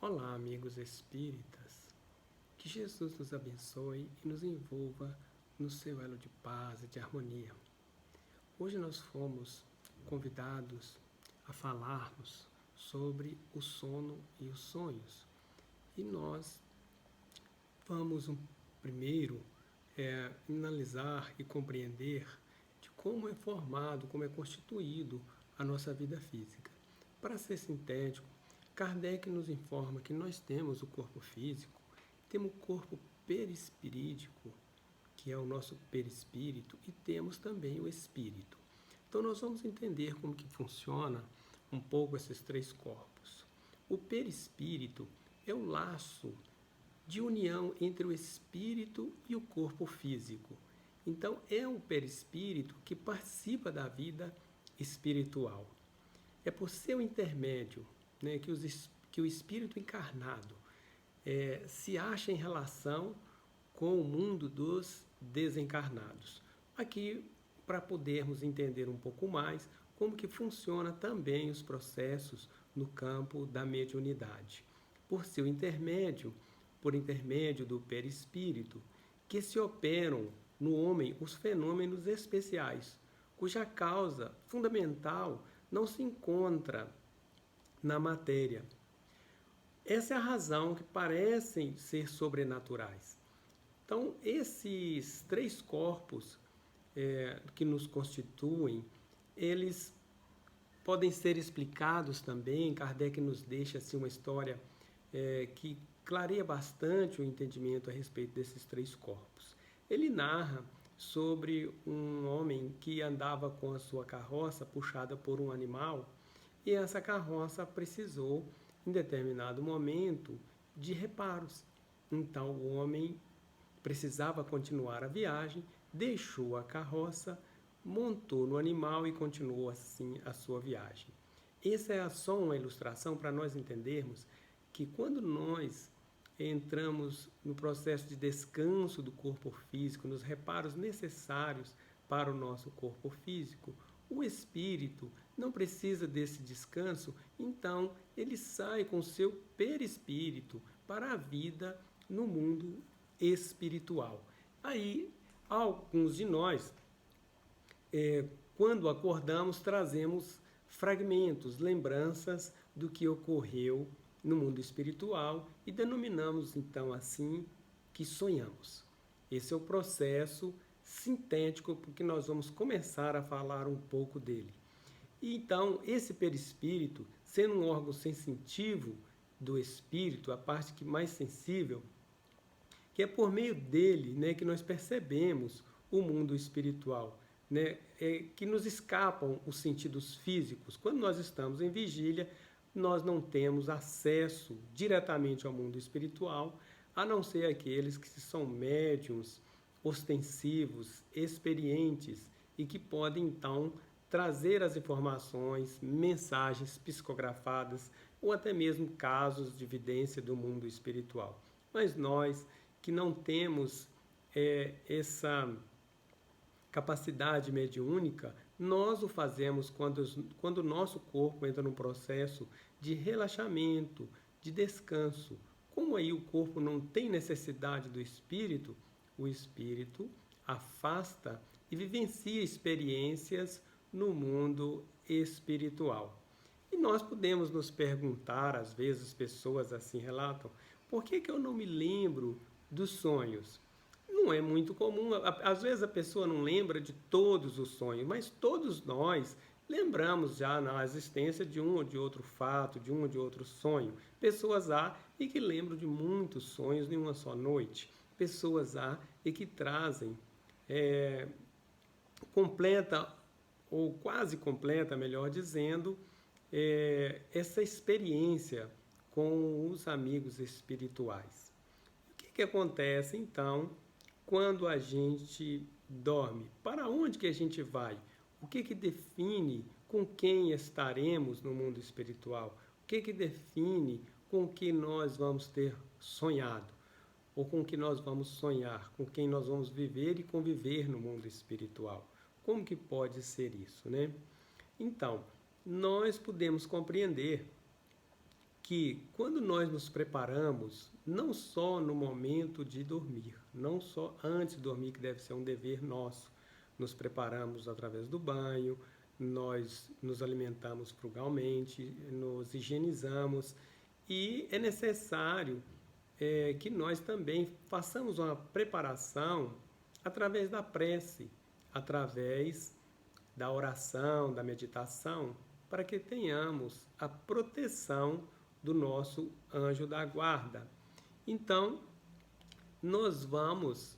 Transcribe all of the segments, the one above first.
Olá, amigos espíritas. Que Jesus nos abençoe e nos envolva no seu elo de paz e de harmonia. Hoje nós fomos convidados a falarmos sobre o sono e os sonhos. E nós vamos primeiro analisar e compreender de como é formado, como é constituído a nossa vida física. Para ser sintético, Kardec nos informa que nós temos o corpo físico, temos o corpo perispirídico, que é o nosso perispírito, e temos também o espírito. Então nós vamos entender como que funciona um pouco esses três corpos. O perispírito é o laço de união entre o espírito e o corpo físico. Então é o perispírito que participa da vida espiritual. É por seu intermédio, né, que o espírito encarnado se acha em relação com o mundo dos desencarnados. Aqui, para podermos entender um pouco mais como que funciona também os processos no campo da mediunidade. Por seu intermédio, por intermédio do perispírito, que se operam no homem os fenômenos especiais, cuja causa fundamental não se encontra na matéria. Essa é a razão que parecem ser sobrenaturais. Então, esses três corpos que nos constituem, eles podem ser explicados também. Kardec nos deixa assim, uma história que clareia bastante o entendimento a respeito desses três corpos. Ele narra sobre um homem que andava com a sua carroça puxada por um animal, e essa carroça precisou, em determinado momento, de reparos. Então o homem precisava continuar a viagem, deixou a carroça, montou no animal e continuou assim a sua viagem. Essa é só uma ilustração para nós entendermos que quando nós entramos no processo de descanso do corpo físico, nos reparos necessários para o nosso corpo físico, o espírito não precisa desse descanso, então ele sai com o seu perispírito para a vida no mundo espiritual. Aí, alguns de nós, quando acordamos, trazemos fragmentos, lembranças do que ocorreu no mundo espiritual e denominamos então assim que sonhamos. Esse é o processo sintético porque nós vamos começar a falar um pouco dele. E então, esse perispírito, sendo um órgão sensitivo do espírito, a parte que mais sensível, que é por meio dele, né, que nós percebemos o mundo espiritual, né, que nos escapam os sentidos físicos. Quando nós estamos em vigília, nós não temos acesso diretamente ao mundo espiritual, a não ser aqueles que são médiuns, ostensivos, experientes e que podem então trazer as informações, mensagens psicografadas ou até mesmo casos de evidência do mundo espiritual. Mas nós que não temos essa capacidade mediúnica, nós o fazemos quando o nosso corpo entra num processo de relaxamento, de descanso. Como aí o corpo não tem necessidade do espírito, o espírito afasta e vivencia experiências no mundo espiritual. E nós podemos nos perguntar, às vezes as pessoas assim relatam, por que eu não me lembro dos sonhos? Não é muito comum, às vezes a pessoa não lembra de todos os sonhos, mas todos nós lembramos já na existência de um ou de outro fato, de um ou de outro sonho. Pessoas há e que lembram de muitos sonhos em uma só noite. Pessoas há e que trazem completa ou quase completa, melhor dizendo, essa experiência com os amigos espirituais. O que acontece então quando a gente dorme? Para onde que a gente vai? O que define com quem estaremos no mundo espiritual? O que define com que nós vamos ter sonhado? Ou com que nós vamos sonhar? Com quem nós vamos viver e conviver no mundo espiritual? Como que pode ser isso, né? Então, nós podemos compreender que quando nós nos preparamos, não só no momento de dormir, não só antes de dormir, que deve ser um dever nosso, nos preparamos através do banho, nós nos alimentamos frugalmente, nos higienizamos e é necessário que nós também façamos uma preparação através da prece, através da oração, da meditação, para que tenhamos a proteção do nosso anjo da guarda. Então, nós vamos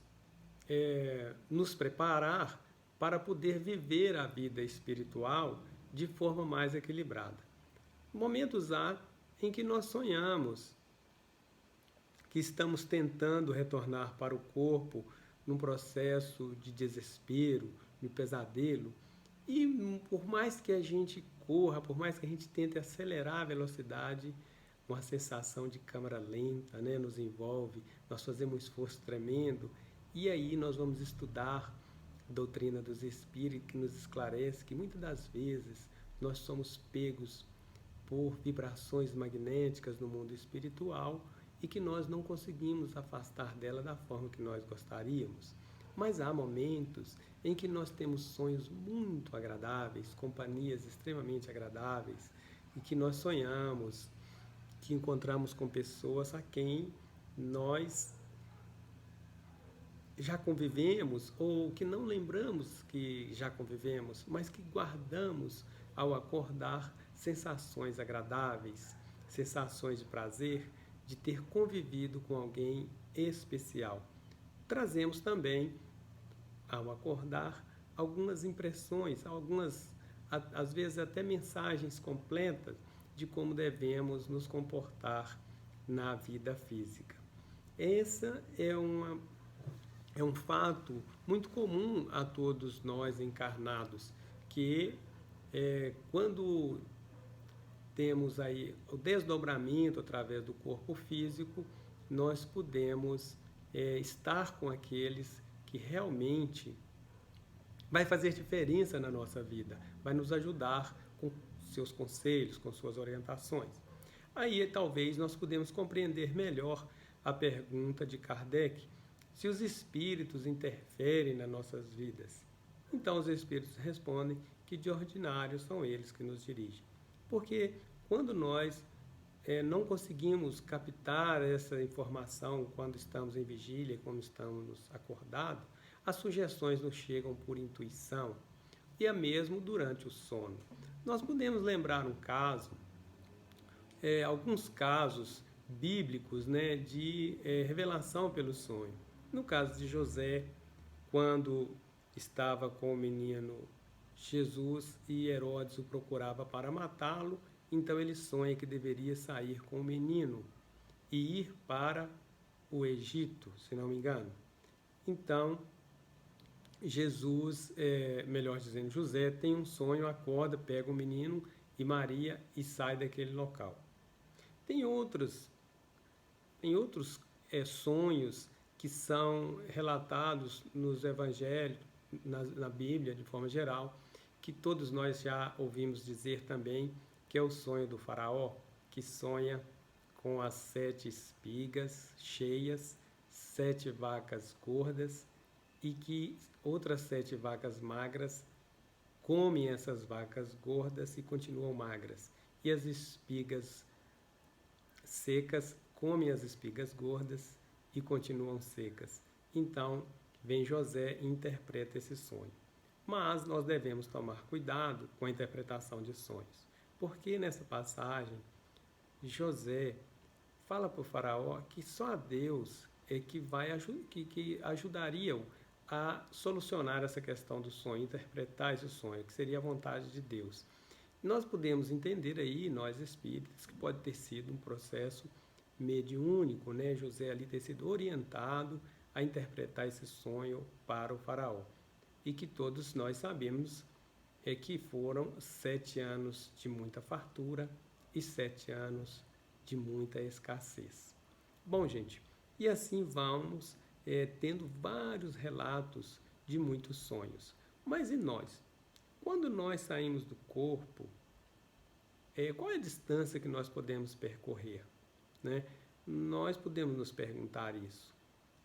nos preparar para poder viver a vida espiritual de forma mais equilibrada. Momentos há em que nós sonhamos, que estamos tentando retornar para o corpo num processo de desespero, de pesadelo, e por mais que a gente corra, por mais que a gente tente acelerar a velocidade, uma sensação de câmara lenta, né, nos envolve, nós fazemos um esforço tremendo, e aí nós vamos estudar a doutrina dos Espíritos, que nos esclarece que muitas das vezes nós somos pegos por vibrações magnéticas no mundo espiritual e que nós não conseguimos afastar dela da forma que nós gostaríamos. Mas há momentos em que nós temos sonhos muito agradáveis, companhias extremamente agradáveis, e que nós sonhamos, que encontramos com pessoas a quem nós já convivemos ou que não lembramos que já convivemos, mas que guardamos ao acordar sensações agradáveis, sensações de prazer, de ter convivido com alguém especial. Trazemos também, ao acordar, algumas impressões, às vezes até mensagens completas de como devemos nos comportar na vida física. Essa é um fato muito comum a todos nós encarnados, que quando temos aí o desdobramento através do corpo físico, nós podemos estar com aqueles que realmente vai fazer diferença na nossa vida, vai nos ajudar com seus conselhos, com suas orientações. Aí talvez nós podemos compreender melhor a pergunta de Kardec, se os espíritos interferem nas nossas vidas. Então os espíritos respondem que de ordinário são eles que nos dirigem. Porque quando nós não conseguimos captar essa informação quando estamos em vigília, quando estamos acordados, as sugestões nos chegam por intuição e é mesmo durante o sono. Nós podemos lembrar um caso, alguns casos bíblicos, né, de revelação pelo sonho. No caso de José, quando estava com o menino Jesus e Herodes o procurava para matá-lo, então ele sonha que deveria sair com o menino e ir para o Egito, se não me engano. Então, Jesus, melhor dizendo, José tem um sonho, acorda, pega o menino e Maria e sai daquele local. Tem outros sonhos que são relatados nos evangelhos, na Bíblia, de forma geral, que todos nós já ouvimos dizer também, que é o sonho do faraó, que sonha com as 7 espigas cheias, 7 vacas gordas, e que outras 7 vacas magras comem essas vacas gordas e continuam magras. E as espigas secas comem as espigas gordas e continuam secas. Então, vem José e interpreta esse sonho. Mas nós devemos tomar cuidado com a interpretação de sonhos, porque nessa passagem, José fala para o faraó que só a Deus é que ajudaria-o a solucionar essa questão do sonho, interpretar esse sonho, que seria a vontade de Deus. Nós podemos entender aí, nós espíritas, que pode ter sido um processo mediúnico, né? José ali ter sido orientado a interpretar esse sonho para o faraó. E que todos nós sabemos que foram 7 anos de muita fartura e 7 anos de muita escassez. Bom, gente, e assim vamos tendo vários relatos de muitos sonhos. Mas e nós? Quando nós saímos do corpo, Qual é a distância que nós podemos percorrer? Né? Nós podemos nos perguntar isso.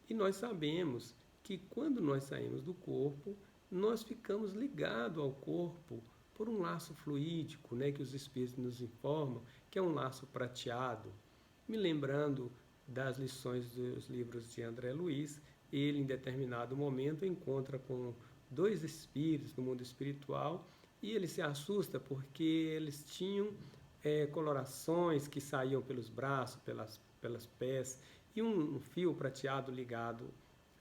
E nós sabemos que quando nós saímos do corpo, nós ficamos ligados ao corpo por um laço fluídico, né, que os espíritos nos informam, que é um laço prateado. Me lembrando das lições dos livros de André Luiz, ele em determinado momento encontra com dois espíritos no mundo espiritual e ele se assusta porque eles tinham colorações que saíam pelos braços, pelas pés e um fio prateado ligado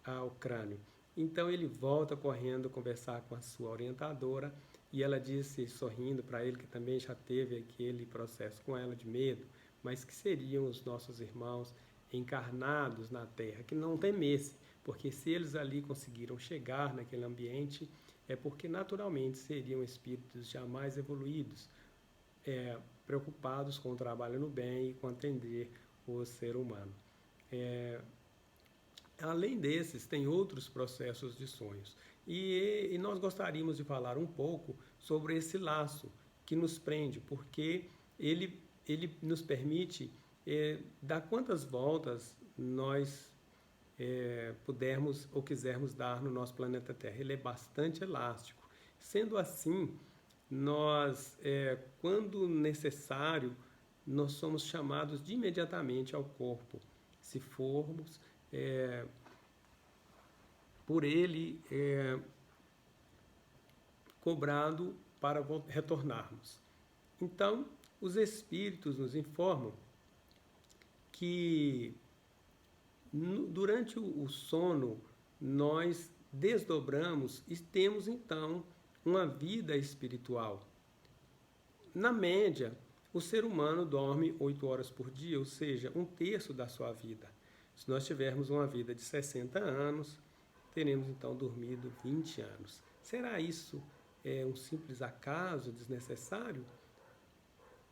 ao crânio. Então ele volta correndo conversar com a sua orientadora e ela disse, sorrindo para ele, que também já teve aquele processo com ela de medo, mas que seriam os nossos irmãos encarnados na Terra, que não temesse, porque se eles ali conseguiram chegar naquele ambiente, é porque naturalmente seriam espíritos jamais evoluídos, preocupados com o trabalho no bem e com atender o ser humano. Além desses, tem outros processos de sonhos. E nós gostaríamos de falar um pouco sobre esse laço que nos prende, porque ele nos permite dar quantas voltas nós pudermos ou quisermos dar no nosso planeta Terra. Ele é bastante elástico. Sendo assim, nós, quando necessário, nós somos chamados de imediatamente ao corpo, se formos por ele cobrado para retornarmos. Então, os espíritos nos informam que durante o sono nós desdobramos e temos então uma vida espiritual. Na média, o ser humano dorme 8 horas por dia, ou seja, 1/3 da sua vida. Se nós tivermos uma vida de 60 anos, teremos então dormido 20 anos. Será isso um simples acaso desnecessário?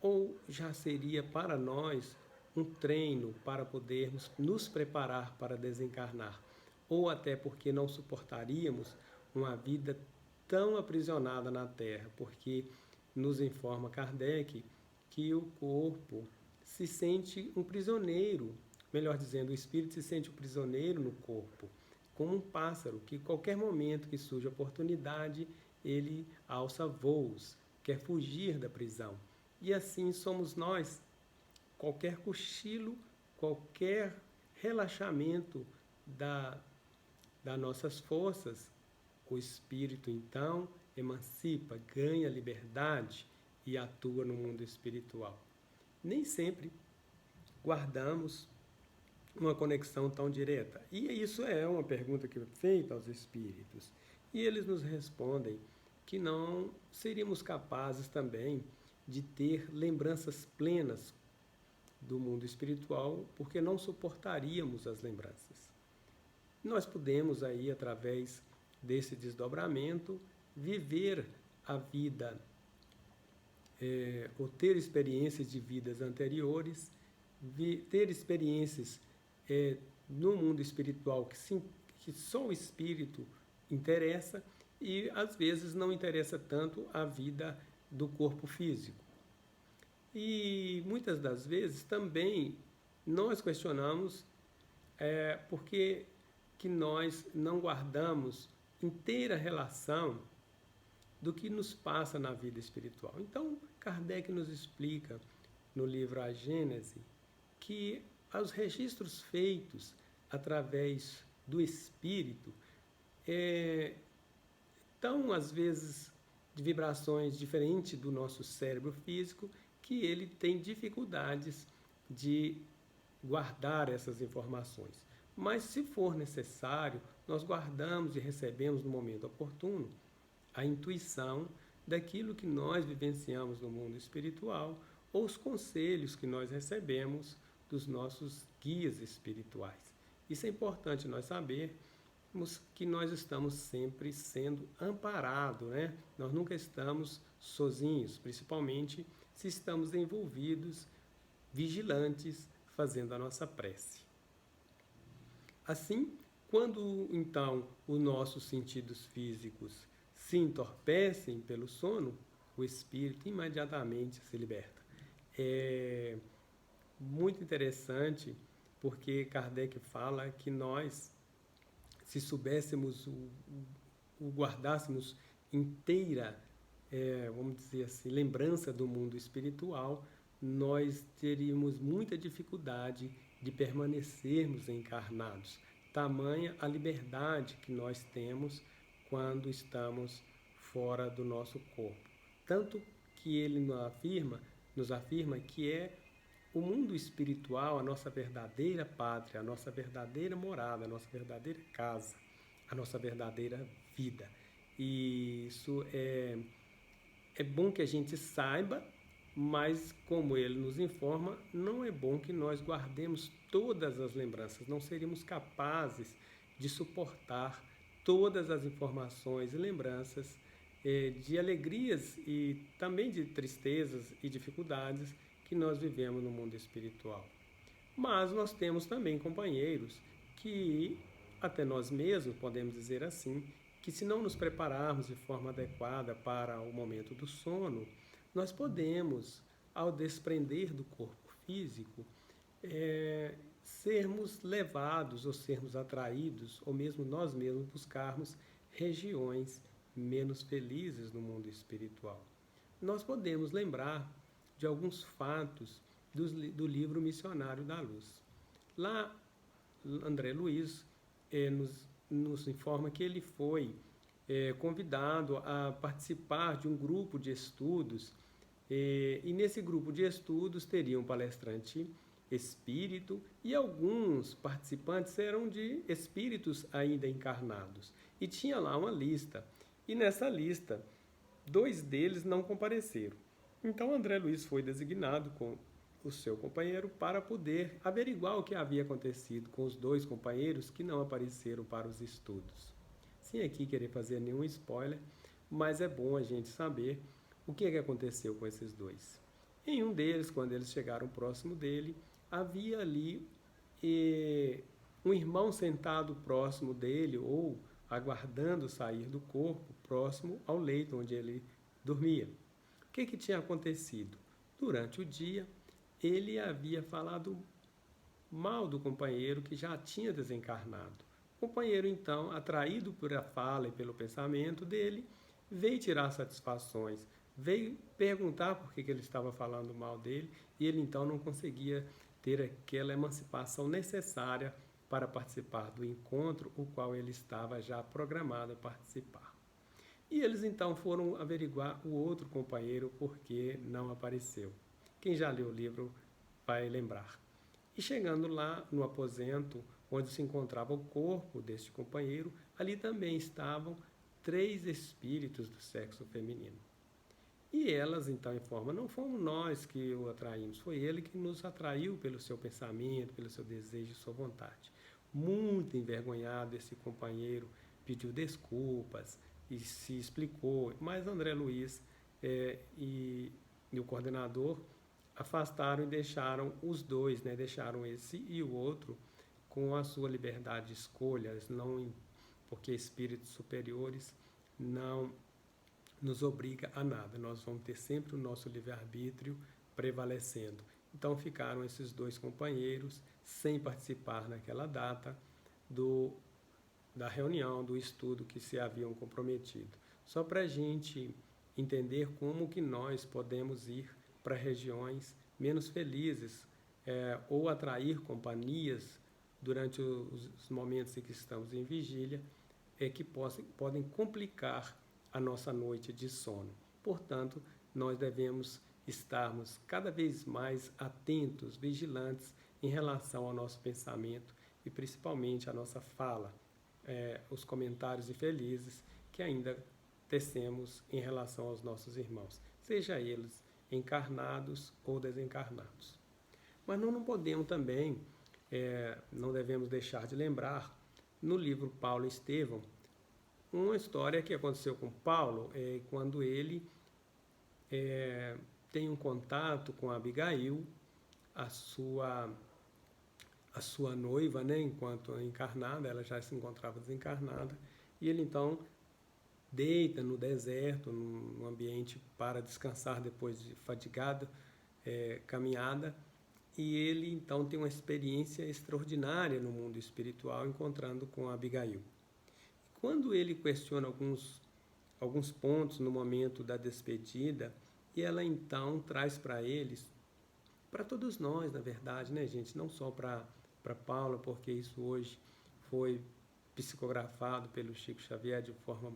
Ou já seria para nós um treino para podermos nos preparar para desencarnar? Ou até porque não suportaríamos uma vida tão aprisionada na Terra? Porque nos informa Kardec que o corpo se sente um prisioneiro, melhor dizendo, o espírito se sente um prisioneiro no corpo, como um pássaro que, qualquer momento que surge a oportunidade, ele alça voos, quer fugir da prisão. E assim somos nós. Qualquer cochilo, qualquer relaxamento das nossas forças, o espírito então emancipa, ganha liberdade e atua no mundo espiritual. Nem sempre guardamos uma conexão tão direta. E isso é uma pergunta que é feita aos espíritos. E eles nos respondem que não seríamos capazes também de ter lembranças plenas do mundo espiritual, porque não suportaríamos as lembranças. Nós podemos aí, através desse desdobramento, viver a vida, ou ter experiências de vidas anteriores, ter experiências no mundo espiritual que só o espírito interessa e às vezes não interessa tanto a vida do corpo físico. E muitas das vezes também nós questionamos por que nós não guardamos inteira relação do que nos passa na vida espiritual. Então, Kardec nos explica no livro A Gênese que os registros feitos através do espírito estão, às vezes, de vibrações diferentes do nosso cérebro físico, que ele tem dificuldades de guardar essas informações. Mas, se for necessário, nós guardamos e recebemos no momento oportuno a intuição daquilo que nós vivenciamos no mundo espiritual ou os conselhos que nós recebemos dos nossos guias espirituais. Isso é importante nós sabermos, que nós estamos sempre sendo amparados, né? Nós nunca estamos sozinhos, principalmente se estamos envolvidos, vigilantes, fazendo a nossa prece. Assim, quando então os nossos sentidos físicos se entorpecem pelo sono, o espírito imediatamente se liberta. é muito interessante, porque Kardec fala que nós, se soubéssemos o guardássemos inteira, vamos dizer assim, lembrança do mundo espiritual, nós teríamos muita dificuldade de permanecermos encarnados. Tamanha a liberdade que nós temos quando estamos fora do nosso corpo. Tanto que ele nos afirma que é o mundo espiritual a nossa verdadeira pátria, a nossa verdadeira morada, a nossa verdadeira casa, a nossa verdadeira vida. E isso é bom que a gente saiba, mas como ele nos informa, não é bom que nós guardemos todas as lembranças, não seríamos capazes de suportar todas as informações e lembranças de alegrias e também de tristezas e dificuldades que nós vivemos no mundo espiritual. Mas nós temos também companheiros que, até nós mesmos, podemos dizer assim, que se não nos prepararmos de forma adequada para o momento do sono, nós podemos, ao desprender do corpo físico, sermos levados ou sermos atraídos, ou mesmo nós mesmos buscarmos regiões menos felizes no mundo espiritual. Nós podemos lembrar de alguns fatos do livro Missionário da Luz. Lá, André Luiz nos informa que ele foi convidado a participar de um grupo de estudos, e nesse grupo de estudos teria um palestrante espírito e alguns participantes eram de espíritos ainda encarnados. E tinha lá uma lista, e nessa lista, 2 deles não compareceram. Então André Luiz foi designado com o seu companheiro para poder averiguar o que havia acontecido com os 2 companheiros que não apareceram para os estudos. Sem aqui querer fazer nenhum spoiler, mas é bom a gente saber o que aconteceu com esses 2. Em um deles, quando eles chegaram próximo dele, havia ali um irmão sentado próximo dele ou aguardando sair do corpo, próximo ao leito onde ele dormia. O que tinha acontecido? Durante o dia, ele havia falado mal do companheiro que já tinha desencarnado. O companheiro, então, atraído por a fala e pelo pensamento dele, veio tirar satisfações, veio perguntar por que ele estava falando mal dele, e ele, então, não conseguia ter aquela emancipação necessária para participar do encontro, o qual ele estava já programado a participar. E eles então foram averiguar o outro companheiro porque não apareceu. Quem já leu o livro vai lembrar. E chegando lá no aposento onde se encontrava o corpo deste companheiro, ali também estavam 3 espíritos do sexo feminino. E elas então informam, não fomos nós que o atraímos, foi ele que nos atraiu pelo seu pensamento, pelo seu desejo, sua vontade. Muito envergonhado, esse companheiro pediu desculpas e se explicou, mas André Luiz e o coordenador afastaram e deixaram os 2, deixaram esse e o outro com a sua liberdade de escolhas, não, porque espíritos superiores não nos obriga a nada, nós vamos ter sempre o nosso livre-arbítrio prevalecendo. Então ficaram esses 2 companheiros sem participar naquela data da reunião, do estudo que se haviam comprometido. Só para a gente entender como que nós podemos ir para regiões menos felizes ou atrair companhias durante os momentos em que estamos em vigília que podem complicar a nossa noite de sono. Portanto, nós devemos estarmos cada vez mais atentos, vigilantes em relação ao nosso pensamento e principalmente à nossa fala, os comentários infelizes que ainda tecemos em relação aos nossos irmãos, seja eles encarnados ou desencarnados. Mas nós não podemos também, não devemos deixar de lembrar, no livro Paulo e Estevão, uma história que aconteceu com Paulo, quando ele tem um contato com Abigail, a sua noiva, enquanto encarnada, ela já se encontrava desencarnada, e ele então deita no deserto, num ambiente para descansar depois de fadigado, caminhada, e ele então tem uma experiência extraordinária no mundo espiritual, encontrando com Abigail. Quando ele questiona alguns pontos no momento da despedida, e ela então traz para eles, para todos nós, na verdade, né, gente? Não só para Paula, porque isso hoje foi psicografado pelo Chico Xavier de forma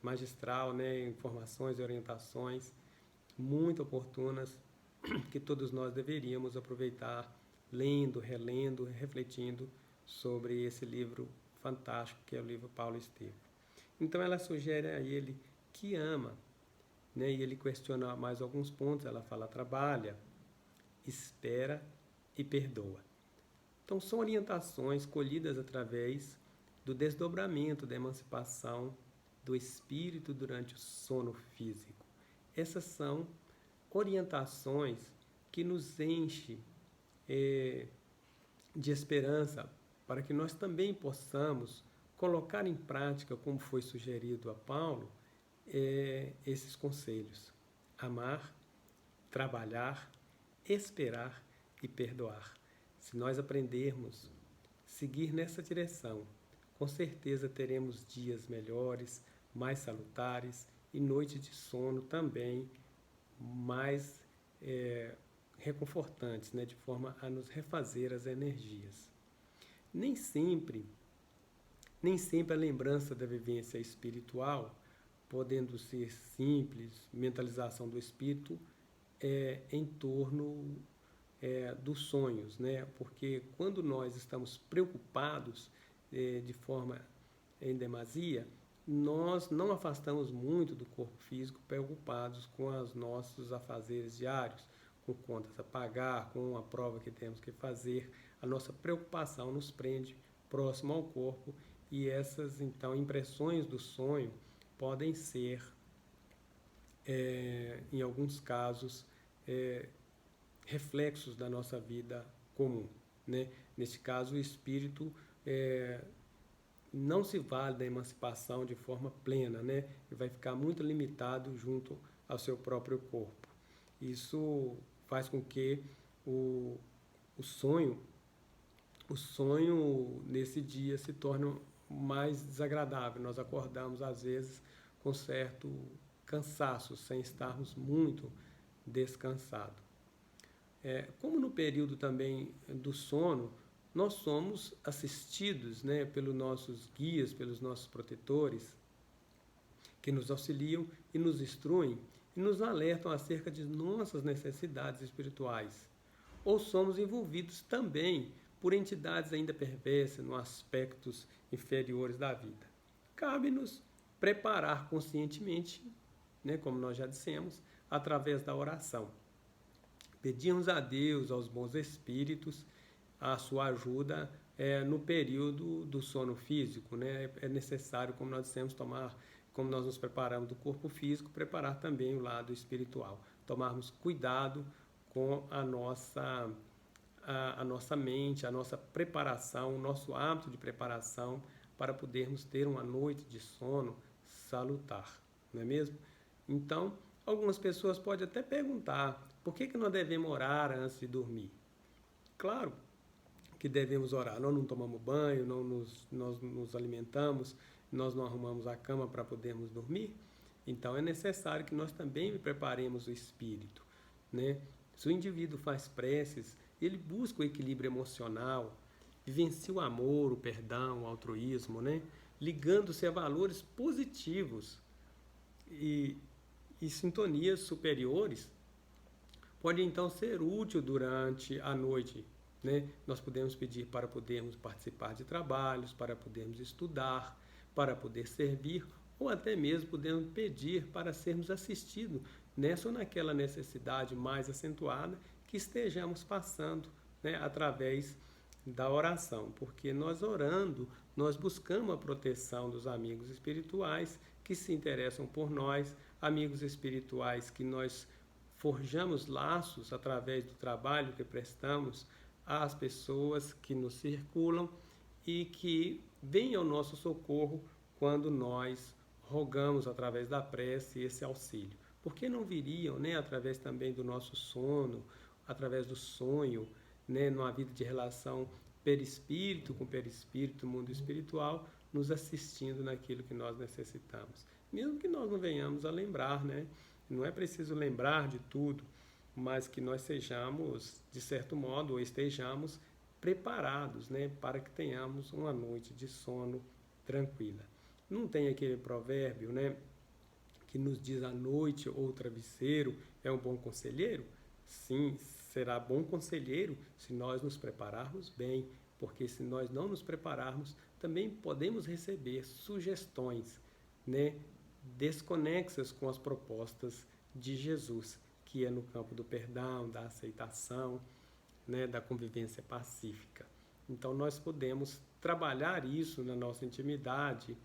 magistral, né? Informações e orientações muito oportunas que todos nós deveríamos aproveitar, lendo, relendo, refletindo sobre esse livro fantástico que é o livro Paulo Estevam. Então ela sugere a ele que ama, né? E ele questiona mais alguns pontos. Ela fala: trabalha, espera e perdoa. Então são orientações colhidas através do desdobramento da emancipação do espírito durante o sono físico. Essas são orientações que nos enchem de esperança para que nós também possamos colocar em prática, como foi sugerido a Paulo, esses conselhos: amar, trabalhar, esperar e perdoar. Se nós aprendermos a seguir nessa direção, com certeza teremos dias melhores, mais salutares, e noites de sono também mais reconfortantes, né, de forma a nos refazer as energias. Nem sempre a lembrança da vivência espiritual, podendo ser simples, mentalização do espírito, em torno dos sonhos, né? Porque quando nós estamos preocupados de forma em demasia, nós não afastamos muito do corpo físico, preocupados com os nossos afazeres diários, com contas a pagar, com a prova que temos que fazer. A nossa preocupação nos prende próximo ao corpo, e essas, então, impressões do sonho podem ser, em alguns casos, reflexos da nossa vida comum, né? Neste caso, o espírito não se vale da emancipação de forma plena, né? E vai ficar muito limitado junto ao seu próprio corpo. Isso faz com que o sonho nesse dia se torne mais desagradável. Nós acordamos, às vezes, com certo cansaço, sem estarmos muito descansados. Como no período também do sono, nós somos assistidos, né, pelos nossos guias, pelos nossos protetores, que nos auxiliam e nos instruem e nos alertam acerca de nossas necessidades espirituais. Ou somos envolvidos também por entidades ainda perversas nos aspectos inferiores da vida. Cabe-nos preparar conscientemente, né, como nós já dissemos, através da oração. Pedimos a Deus, aos bons espíritos, a sua ajuda no período do sono físico, né? É necessário, como nós dissemos, como nós nos preparamos do corpo físico, preparar também o lado espiritual. Tomarmos cuidado com a nossa mente, a nossa preparação, o nosso hábito de preparação para podermos ter uma noite de sono salutar, não é mesmo? Então, algumas pessoas podem até perguntar: por que nós devemos orar antes de dormir? Claro que devemos orar. Nós não tomamos banho, nós nos alimentamos, nós não arrumamos a cama para podermos dormir. Então é necessário que nós também preparemos o espírito, né? Se o indivíduo faz preces, ele busca o equilíbrio emocional, vivencia o amor, o perdão, o altruísmo, né? Ligando-se a valores positivos e sintonias superiores, pode então ser útil durante a noite, né? Nós podemos pedir para podermos participar de trabalhos, para podermos estudar, para poder servir, ou até mesmo podemos pedir para sermos assistidos nessa ou naquela necessidade mais acentuada que estejamos passando, né, através da oração, porque nós orando, nós buscamos a proteção dos amigos espirituais que se interessam por nós, amigos espirituais que nós forjamos laços através do trabalho que prestamos às pessoas que nos circulam e que vêm ao nosso socorro quando nós rogamos através da prece esse auxílio. por que não viriam, né, através também do nosso sono, através do sonho, né, numa vida de relação perispírito com perispírito, mundo espiritual, nos assistindo naquilo que nós necessitamos. Mesmo que nós não venhamos a lembrar, né? Não é preciso lembrar de tudo, mas que nós sejamos, de certo modo, ou estejamos preparados, né, para que tenhamos uma noite de sono tranquila. Não tem aquele provérbio, né, que nos diz: a noite ou o travesseiro é um bom conselheiro? Sim, será bom conselheiro se nós nos prepararmos bem, porque se nós não nos prepararmos, também podemos receber sugestões, né, desconexas com as propostas de Jesus, que é no campo do perdão, da aceitação, né, da convivência pacífica. Então nós podemos trabalhar isso na nossa intimidade,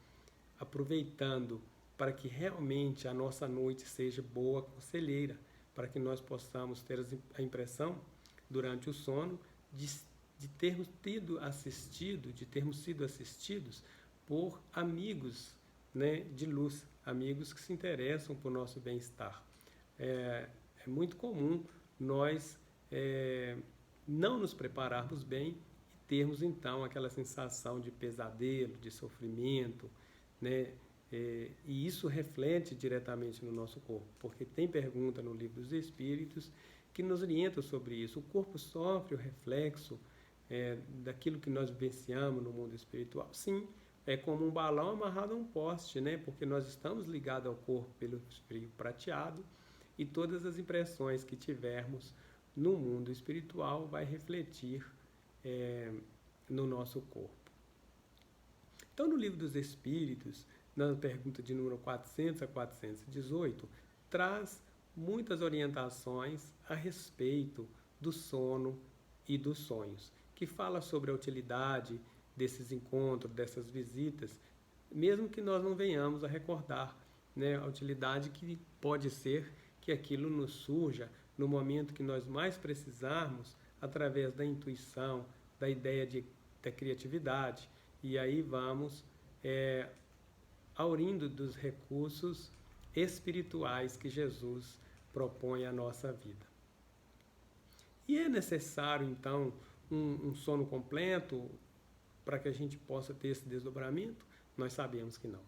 aproveitando para que realmente a nossa noite seja boa conselheira, para que nós possamos ter a impressão, durante o sono, de termos sido assistidos por amigos, né, de luz, amigos que se interessam por nosso bem-estar. É muito comum nós não nos prepararmos bem e termos então aquela sensação de pesadelo, de sofrimento, né? E isso reflete diretamente no nosso corpo, porque tem pergunta no Livro dos Espíritos que nos orienta sobre isso. O corpo sofre o reflexo daquilo que nós vivenciamos no mundo espiritual. Sim, é como um balão amarrado a um poste, né? Porque nós estamos ligados ao corpo pelo fio prateado e todas as impressões que tivermos no mundo espiritual vai refletir no nosso corpo. Então, no Livro dos Espíritos, na pergunta de número 400 a 418, traz muitas orientações a respeito do sono e dos sonhos, que fala sobre a utilidade desses encontros, dessas visitas, mesmo que nós não venhamos a recordar, né, a utilidade que pode ser que aquilo nos surja no momento que nós mais precisarmos, através da intuição, da ideia da criatividade, e aí vamos aurindo dos recursos espirituais que Jesus propõe à nossa vida. E é necessário, então, um sono completo para que a gente possa ter esse desdobramento? Nós sabemos que não.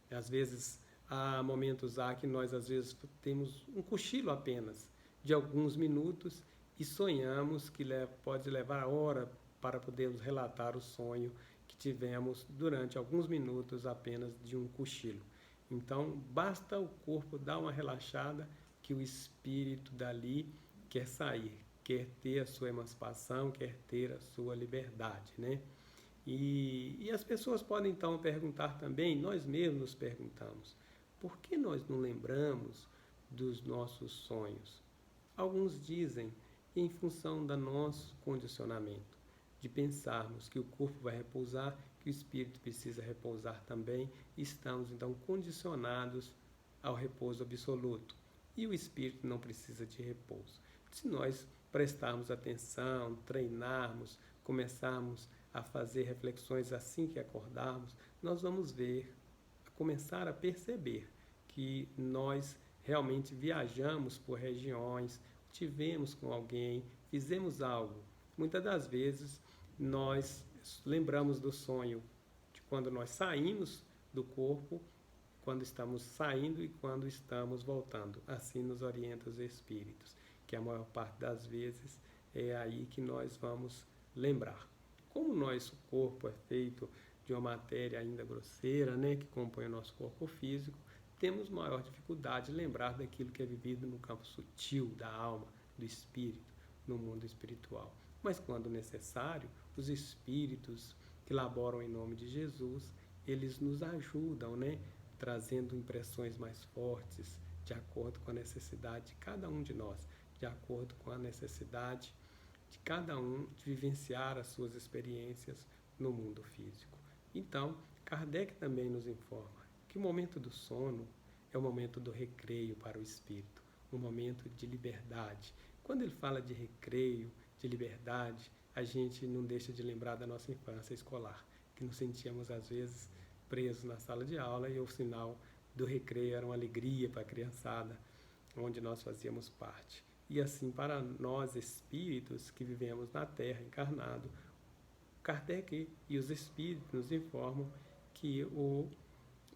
Às vezes, há momentos que nós, às vezes, temos um cochilo apenas, de alguns minutos, e sonhamos que pode levar hora para podermos relatar o sonho que tivemos durante alguns minutos apenas de um cochilo. Então, basta o corpo dar uma relaxada que o espírito dali quer sair, quer ter a sua emancipação, quer ter a sua liberdade, né? E as pessoas podem então perguntar também, nós mesmos nos perguntamos, por que nós não lembramos dos nossos sonhos? Alguns dizem que em função do nosso condicionamento, de pensarmos que o corpo vai repousar, que o espírito precisa repousar também, estamos então condicionados ao repouso absoluto. E o espírito não precisa de repouso. Se nós prestarmos atenção, treinarmos, começarmos a fazer reflexões assim que acordarmos, nós vamos começar a perceber que nós realmente viajamos por regiões, tivemos com alguém, fizemos algo. Muitas das vezes nós lembramos do sonho de quando nós saímos do corpo, quando estamos saindo e quando estamos voltando. Assim nos orientam os espíritos, que a maior parte das vezes é aí que nós vamos lembrar. Como o nosso corpo é feito de uma matéria ainda grosseira, né, que compõe o nosso corpo físico, temos maior dificuldade de lembrar daquilo que é vivido no campo sutil da alma, do espírito, no mundo espiritual. Mas quando necessário, os espíritos que laboram em nome de Jesus, eles nos ajudam, né, trazendo impressões mais fortes, de acordo com a necessidade de cada um de nós, de acordo com a necessidade de cada um de vivenciar as suas experiências no mundo físico. Então, Kardec também nos informa que o momento do sono é o momento do recreio para o espírito, um momento de liberdade. Quando ele fala de recreio, de liberdade, a gente não deixa de lembrar da nossa infância escolar, que nos sentíamos às vezes presos na sala de aula e o sinal do recreio era uma alegria para a criançada, onde nós fazíamos parte. E assim, para nós espíritos que vivemos na Terra encarnado, Kardec e os espíritos nos informam que o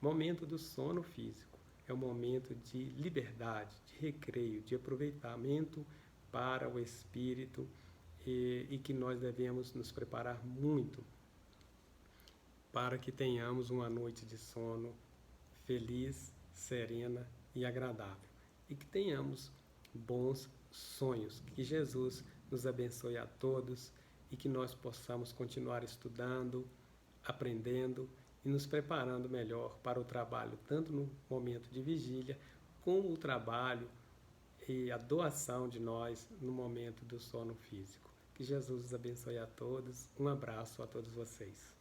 momento do sono físico é um momento de liberdade, de recreio, de aproveitamento para o espírito e que nós devemos nos preparar muito para que tenhamos uma noite de sono feliz, serena e agradável. E que tenhamos bons sonhos. Que Jesus nos abençoe a todos e que nós possamos continuar estudando, aprendendo e nos preparando melhor para o trabalho, tanto no momento de vigília, como o trabalho e a doação de nós no momento do sono físico. Que Jesus os abençoe a todos. Um abraço a todos vocês.